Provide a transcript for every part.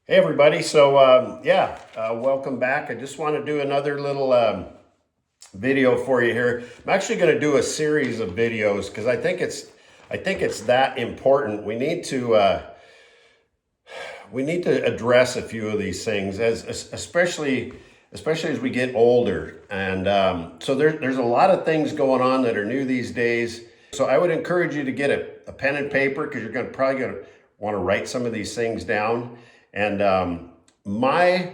Hey everybody, welcome back. I just want to do another little video for you here. I'm actually going to do a series of videos because I think it's that important. We need to address a few of these things, especially as we get older. And so there's a lot of things going on that are new these days. So I would encourage you to get a pen and paper because you're probably going to want to write some of these things down. And my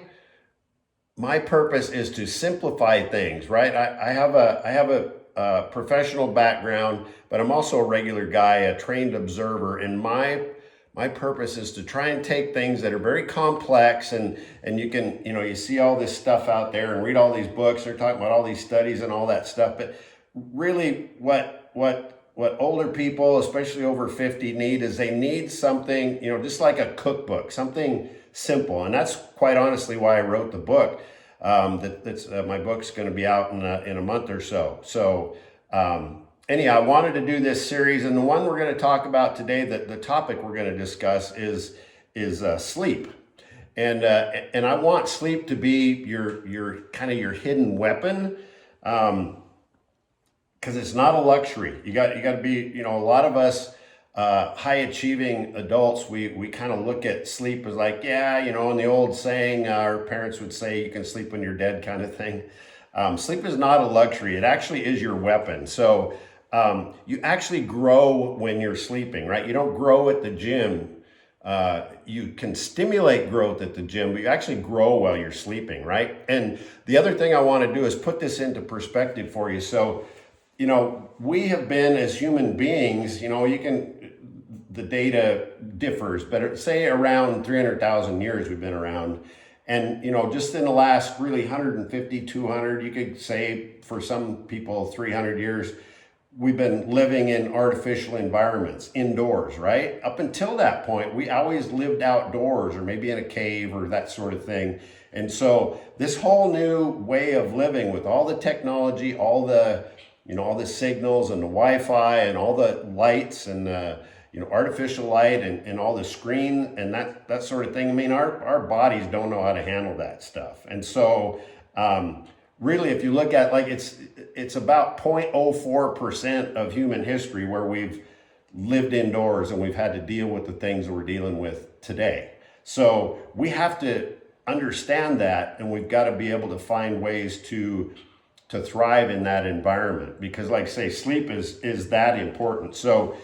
purpose is to simplify things, right? I have a professional background, but I'm also a regular guy, a trained observer, and my purpose is to try and take things that are very complex and you can, you see all this stuff out there and read all these books. They're talking about all these studies and all that stuff, but really what older people, especially over 50, need is they need something, just like a cookbook, something simple. And that's quite honestly why I wrote the book. My book's going to be out in a month or so. Anyhow, I wanted to do this series, and the one we're going to talk about today, the topic we're going to discuss is sleep. And I want sleep to be your kind of your hidden weapon. Because it's not a luxury. You got to be, a lot of us high achieving adults, we kind of look at sleep as like, in the old saying, our parents would say you can sleep when you're dead kind of thing. Sleep is not a luxury. It actually is your weapon. So you actually grow when you're sleeping, right? You don't grow at the gym. You can stimulate growth at the gym, but you actually grow while you're sleeping, right? And the other thing I want to do is put this into perspective for you. So, we have been as human beings, the data differs, but say around 300,000 years we've been around. And, just in the last really 150, 200, you could say for some people 300 years, we've been living in artificial environments, indoors, right? Up until that point, we always lived outdoors or maybe in a cave or that sort of thing. And so this whole new way of living with all the technology, all the signals and the Wi-Fi and all the lights and artificial light and all the screen and that sort of thing. I mean, our bodies don't know how to handle that stuff. And so really, if you look at it's about 0.04% of human history where we've lived indoors and we've had to deal with the things that we're dealing with today. So we have to understand that, and we've got to be able to find ways to thrive in that environment, because like say sleep is that important. So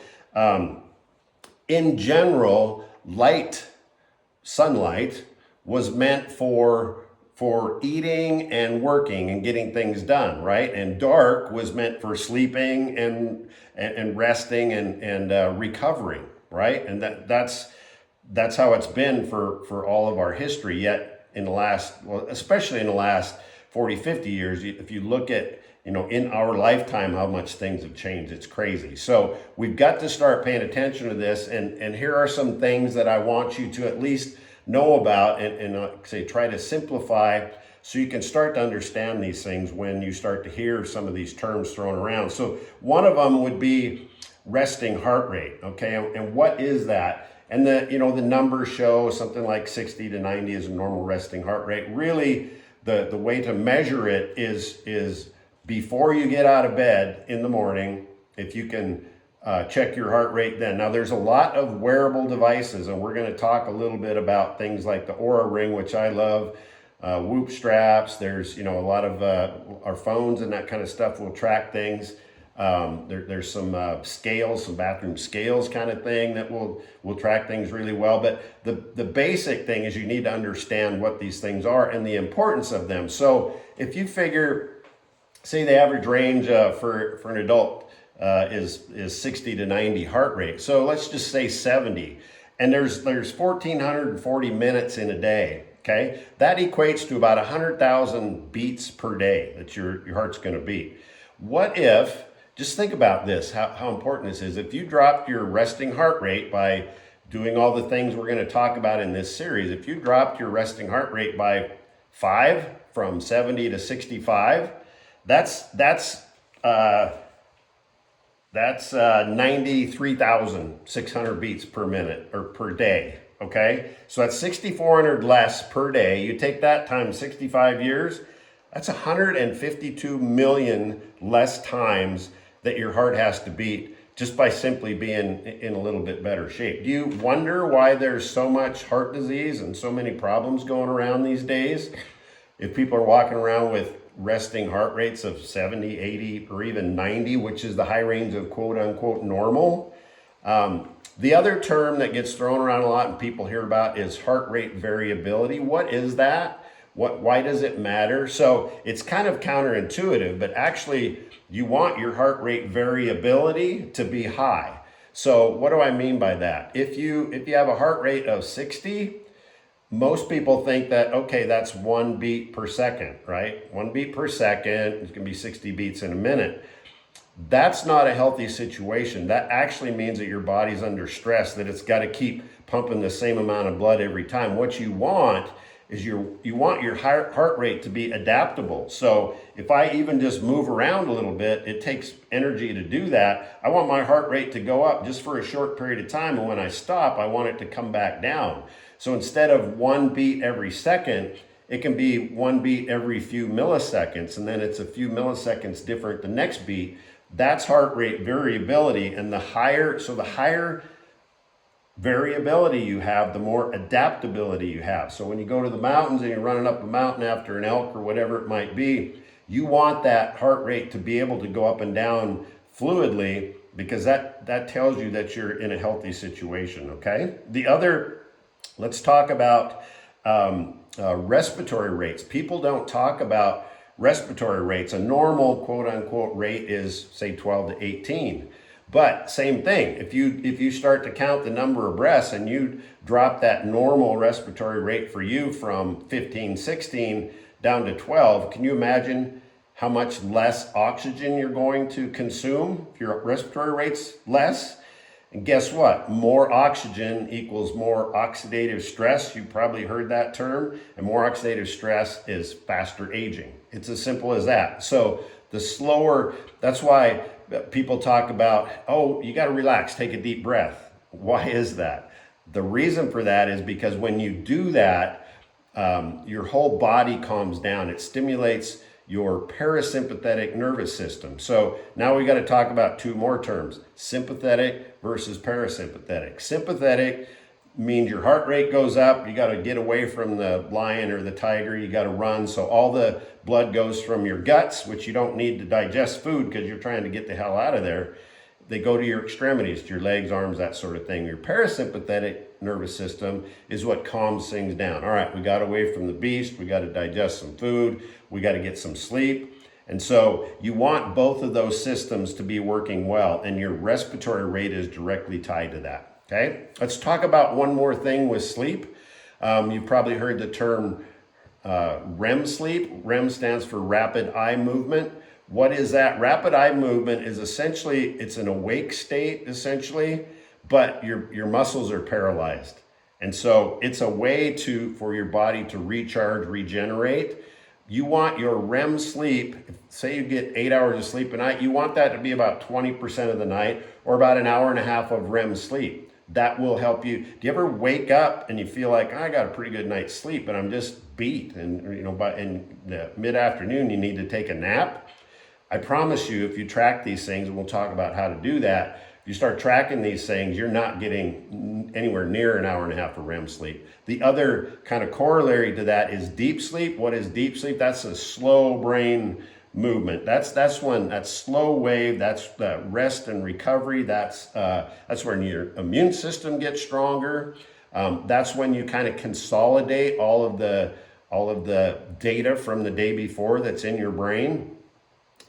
in general, sunlight was meant for eating and working and getting things done, right? And dark was meant for sleeping and resting and recovering, right? And that's how it's been for all of our history. Yet especially in the last 40, 50 years, if you look at, in our lifetime, how much things have changed, it's crazy. So we've got to start paying attention to this. And here are some things that I want you to at least know about and try to simplify so you can start to understand these things when you start to hear some of these terms thrown around. So one of them would be resting heart rate, okay? And what is that? And the numbers show something like 60 to 90 is a normal resting heart rate. Really, the way to measure it is before you get out of bed in the morning, if you can check your heart rate then. Now, there's a lot of wearable devices, and we're going to talk a little bit about things like the Oura Ring, which I love, Whoop straps. There's, a lot of our phones and that kind of stuff will track things. There's some scales, some bathroom scales kind of thing that will track things really well. But the basic thing is you need to understand what these things are and the importance of them. So if you figure, say the average range for an adult is 60 to 90 heart rate. So let's just say 70. And there's 1,440 minutes in a day. Okay, that equates to about 100,000 beats per day that your heart's going to beat. What if, just think about this, how important this is. If you dropped your resting heart rate by doing all the things we're going to talk about in this series, if you dropped your resting heart rate by 5 from 70 to 65, that's 93,600 beats per minute or per day. okay? So that's 6,400 less per day. You take that times 65 years, that's 152 million less times that your heart has to beat just by simply being in a little bit better shape. Do you wonder why there's so much heart disease and so many problems going around these days? If people are walking around with resting heart rates of 70, 80, or even 90, which is the high range of quote unquote normal. The other term that gets thrown around a lot and people hear about is heart rate variability. What is that? Why does it matter? So it's kind of counterintuitive, but actually you want your heart rate variability to be high. So what do I mean by that? If you have a heart rate of 60, most people think that, okay, that's 1 beat per second, right? 1 beat per second, it can be 60 beats in a minute. That's not a healthy situation. That actually means that your body's under stress, that it's got to keep pumping the same amount of blood every time. What you want is you want your heart rate to be adaptable. So if I even just move around a little bit, it takes energy to do that. I want my heart rate to go up just for a short period of time, and when I stop, I want it to come back down. So instead of 1 beat every second, it can be 1 beat every few milliseconds, and then it's a few milliseconds different the next beat. That's heart rate variability, and the higher variability you have, the more adaptability you have. So when you go to the mountains and you're running up a mountain after an elk or whatever it might be, you want that heart rate to be able to go up and down fluidly, because that tells you that you're in a healthy situation, okay? Let's talk about respiratory rates. People don't talk about respiratory rates. A normal quote unquote rate is say 12 to 18. But same thing, if you start to count the number of breaths and you drop that normal respiratory rate for you from 15, 16 down to 12, can you imagine how much less oxygen you're going to consume if your respiratory rate's less? And guess what? More oxygen equals more oxidative stress. You probably heard that term. And more oxidative stress is faster aging. It's as simple as that. So that's why people talk about, oh, you got to relax, take a deep breath. Why is that? The reason for that is because when you do that, your whole body calms down. It stimulates your parasympathetic nervous system. So now we got to talk about two more terms, sympathetic versus parasympathetic. Sympathetic means your heart rate goes up. You got to get away from the lion or the tiger. You got to run. So all the blood goes from your guts, which you don't need to digest food because you're trying to get the hell out of there. They go to your extremities, to your legs, arms, that sort of thing. Your parasympathetic nervous system is what calms things down. All right, we got away from the beast. We got to digest some food. We got to get some sleep. And so you want both of those systems to be working well, and your respiratory rate is directly tied to that. Okay, let's talk about one more thing with sleep. You've probably heard the term REM sleep. REM stands for rapid eye movement. What is that? Rapid eye movement is essentially, it's an awake state essentially, but your muscles are paralyzed. And so it's a way for your body to recharge, regenerate. You want your REM sleep, say you get 8 hours of sleep a night, you want that to be about 20% of the night, or about an hour and a half of REM sleep. That will help you. Do you ever wake up and you feel like, I got a pretty good night's sleep, but I'm just beat, and in the mid-afternoon you need to take a nap? I promise you, if you track these things, and we'll talk about how to do that, if you start tracking these things, you're not getting anywhere near an hour and a half of REM sleep. The other kind of corollary to that is deep sleep. What is deep sleep? That's a slow brain movement. That's slow wave. That's rest and recovery. That's when your immune system gets stronger. That's when you kind of consolidate all of the data from the day before that's in your brain.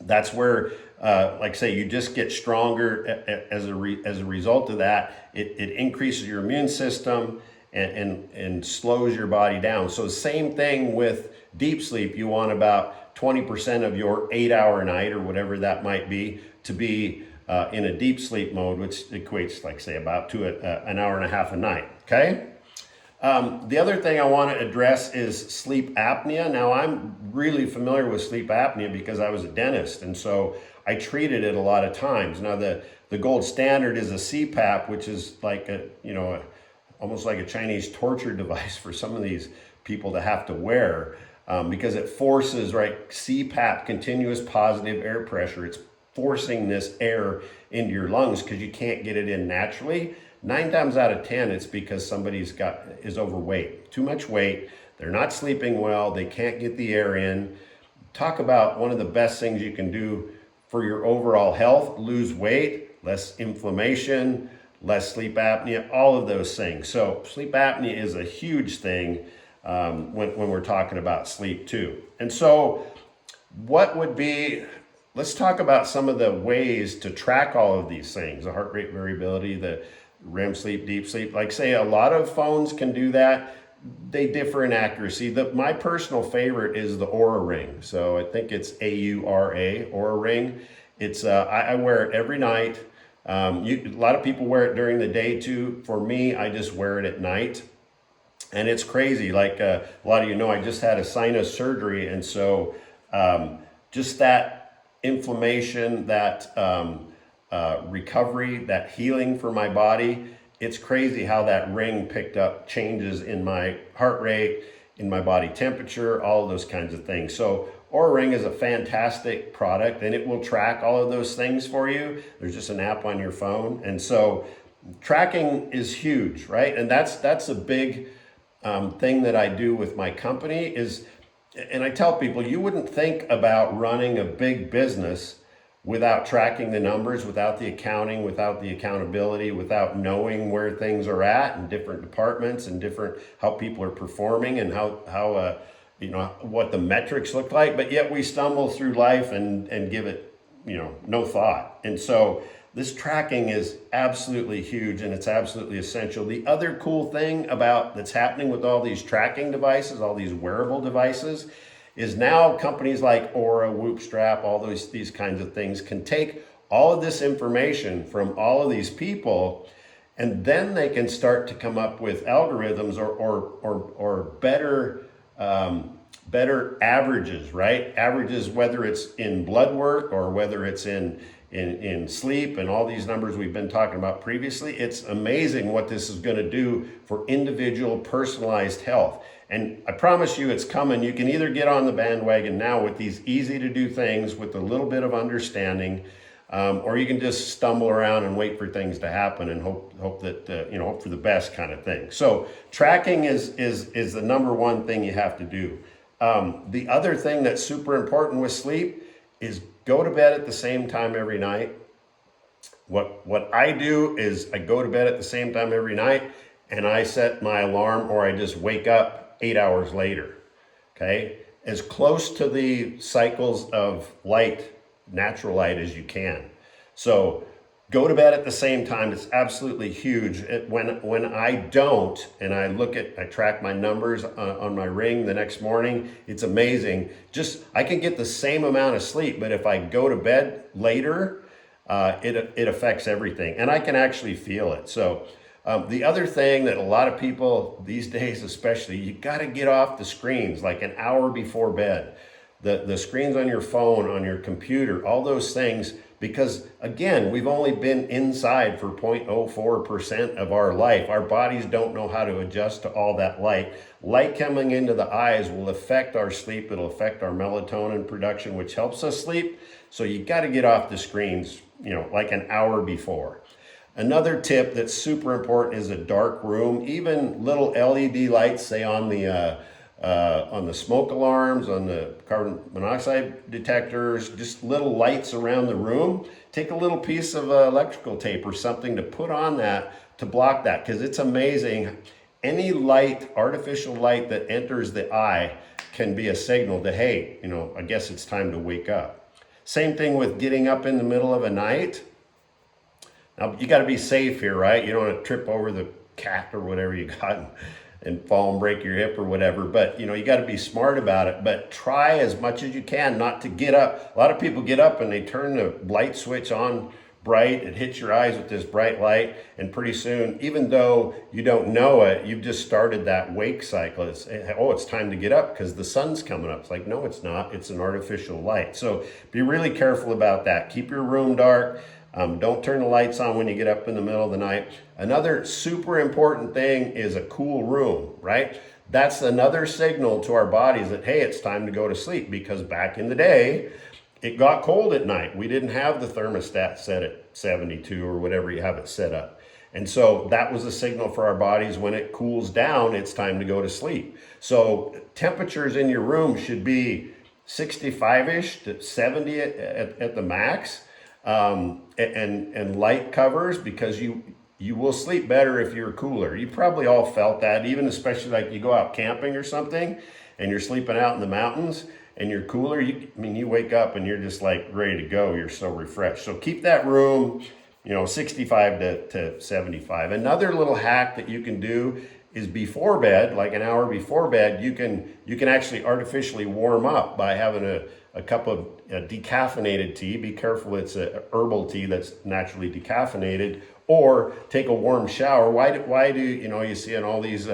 That's where, like I say, you just get stronger as a result of that. It increases your immune system and slows your body down. So same thing with deep sleep. You want about 20% of your 8-hour night or whatever that might be to be in a deep sleep mode, which equates, like say, about to an hour and a half a night. Okay. The other thing I want to address is sleep apnea. Now, I'm really familiar with sleep apnea because I was a dentist, and so I treated it a lot of times. Now, the gold standard is a CPAP, which is like almost like a Chinese torture device for some of these people to have to wear, because it forces, right, CPAP, continuous positive air pressure. It's forcing this air into your lungs because you can't get it in naturally. 9 times out of 10, it's because somebody's is overweight, too much weight. They're not sleeping well. They can't get the air in. Talk about one of the best things you can do for your overall health: lose weight, less inflammation, less sleep apnea, all of those things. So sleep apnea is a huge thing when we're talking about sleep too. And so what would be, let's talk about some of the ways to track all of these things: the heart rate variability, the REM sleep, deep sleep. Like say a lot of phones can do that. They differ in accuracy. My personal favorite is the Oura Ring. So I think it's AURA, Oura Ring. It's I wear it every night. A lot of people wear it during the day too. For me, I just wear it at night. And it's crazy. Like a lot of you know, I just had a sinus surgery. And so just that inflammation, that recovery, that healing for my body, it's crazy how that ring picked up changes in my heart rate, in my body temperature, all of those kinds of things. So Oura Ring is a fantastic product, and it will track all of those things for you. There's just an app on your phone. And so tracking is huge, right? And that's a big thing that I do with my company is, and I tell people, you wouldn't think about running a big business without tracking the numbers, without the accounting, without the accountability, without knowing where things are at in different departments and different how people are performing and how what the metrics look like. But yet we stumble through life and give it no thought. And so this tracking is absolutely huge, and it's absolutely essential. The other cool thing that's happening with all these tracking devices, all these wearable devices, is now companies like Oura, Whoop Strap, all these kinds of things can take all of this information from all of these people, and then they can start to come up with algorithms or better averages, right? Averages, whether it's in blood work or whether it's in sleep and all these numbers we've been talking about previously. It's amazing what this is going to do for individual personalized health. And I promise you it's coming. You can either get on the bandwagon now with these easy to do things with a little bit of understanding, or you can just stumble around and wait for things to happen and hope that hope for the best kind of thing. So tracking is the number one thing you have to do. The other thing that's super important with sleep is go to bed at the same time every night. What I do is I go to bed at the same time every night, and I set my alarm, or I just wake up 8 hours later, okay? As close to the cycles of light, natural light, as you can. So go to bed at the same time. It's absolutely huge. When I don't, and I track my numbers on my ring the next morning, it's amazing. I can get the same amount of sleep, but if I go to bed later, it affects everything, and I can actually feel it. So the other thing that a lot of people these days, especially, you got to get off the screens like an hour before bed. The screens on your phone, on your computer, all those things, because again, we've only been inside for 0.04% of our life. Our bodies don't know how to adjust to all that light. Light coming into the eyes will affect our sleep. It'll affect our melatonin production, which helps us sleep. So you got to get off the screens, like an hour before. Another tip that's super important is a dark room. Even little LED lights, say on the smoke alarms, on the carbon monoxide detectors, just little lights around the room. Take a little piece of electrical tape or something to put on that to block that, because it's amazing. Any light, artificial light that enters the eye can be a signal that, hey, I guess it's time to wake up. Same thing with getting up in the middle of a night. Now, you got to be safe here, right? You don't want to trip over the cat or whatever you got and fall and break your hip or whatever. But, you got to be smart about it. But try as much as you can not to get up. A lot of people get up and they turn the light switch on bright. It hits your eyes with this bright light. And pretty soon, even though you don't know it, you've just started that wake cycle. It's time to get up because the sun's coming up. It's like, no, it's not. It's an artificial light. So be really careful about that. Keep your room dark. Don't turn the lights on when you get up in the middle of the night. Another super important thing is a cool room, right? That's another signal to our bodies that, hey, it's time to go to sleep, because back in the day, it got cold at night. We didn't have the thermostat set at 72 or whatever you have it set up. And so that was a signal for our bodies, when it cools down, it's time to go to sleep. So temperatures in your room should be 65-ish to 70 at the max, and light covers, because you will sleep better if you're cooler. You probably all felt that, even especially like you go out camping or something and you're sleeping out in the mountains and you're cooler. You wake up and you're just like ready to go. You're so refreshed. So keep that room, 65 to 75. Another little hack that you can do is before bed, like an hour before bed, you can actually artificially warm up by having a cup of decaffeinated tea. Be careful, it's a herbal tea that's naturally decaffeinated. Or take a warm shower. Why do you see in all these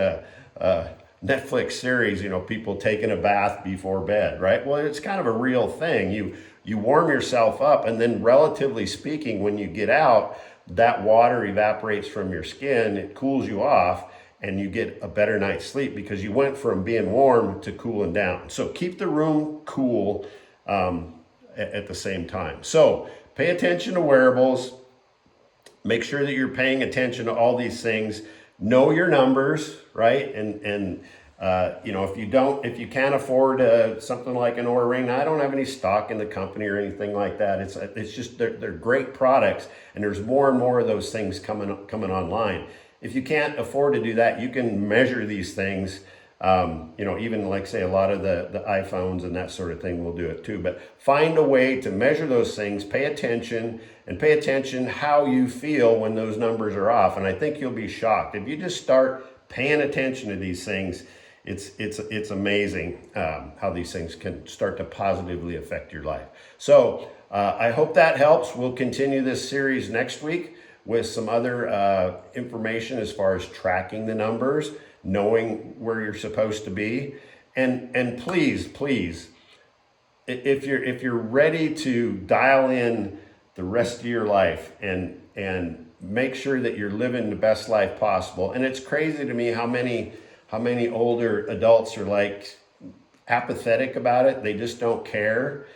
Netflix series, people taking a bath before bed, right? Well, it's kind of a real thing. You warm yourself up, and then relatively speaking, when you get out, that water evaporates from your skin, it cools you off, and you get a better night's sleep because you went from being warm to cooling down. So keep the room cool at the same time. So pay attention to wearables. Make sure that you're paying attention to all these things. Know your numbers, right? And if you can't afford something like an Oura Ring, I don't have any stock in the company or anything like that. It's just they're great products, and there's more and more of those things coming online. If you can't afford to do that, you can measure these things. Even like say a lot of the iPhones and that sort of thing will do it too. But find a way to measure those things, pay attention how you feel when those numbers are off. And I think you'll be shocked. If you just start paying attention to these things, it's amazing how these things can start to positively affect your life. So I hope that helps. We'll continue this series next week with some other information as far as tracking the numbers, knowing where you're supposed to be. And please, if you're ready to dial in the rest of your life and make sure that you're living the best life possible. And it's crazy to me how many older adults are like apathetic about it. They just don't care.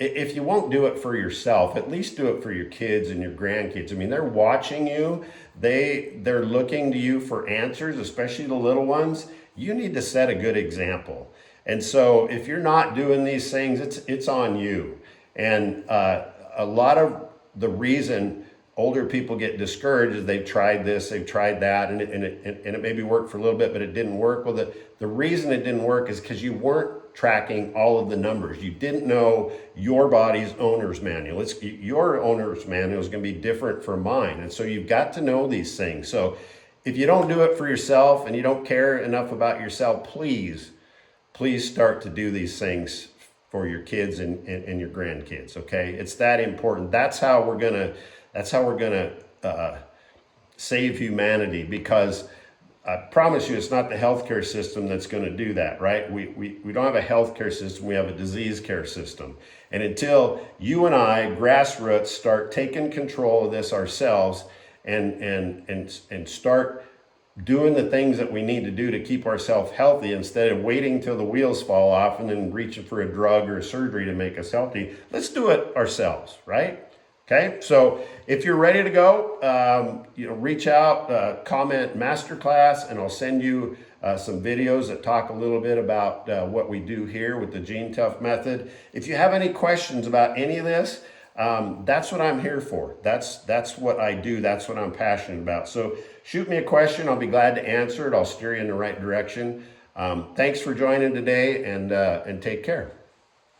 If you won't do it for yourself, at least do it for your kids and your grandkids. I mean, they're watching you. They're looking to you for answers, especially the little ones. You need to set a good example. And so if you're not doing these things, it's on you. And a lot of the reason older people get discouraged is they've tried this, they've tried that, and it maybe worked for a little bit, but it didn't work. Well, the reason it didn't work is because you weren't tracking all of the numbers. You didn't know your body's owner's manual. Your owner's manual is going to be different from mine. And so you've got to know these things. So if you don't do it for yourself and you don't care enough about yourself, please start to do these things for your kids and your grandkids. Okay. It's that important. That's how we're going to save humanity, because I promise you, it's not the healthcare system that's going to do that, right? We don't have a healthcare system. We have a disease care system. And until you and I, grassroots, start taking control of this ourselves and start doing the things that we need to do to keep ourselves healthy, instead of waiting till the wheels fall off and then reaching for a drug or a surgery to make us healthy, let's do it ourselves, right? Okay, so if you're ready to go, reach out, comment Masterclass, and I'll send you some videos that talk a little bit about what we do here with the Gene Tough method. If you have any questions about any of this, that's what I'm here for. That's what I do. That's what I'm passionate about. So shoot me a question. I'll be glad to answer it. I'll steer you in the right direction. Thanks for joining today, and take care.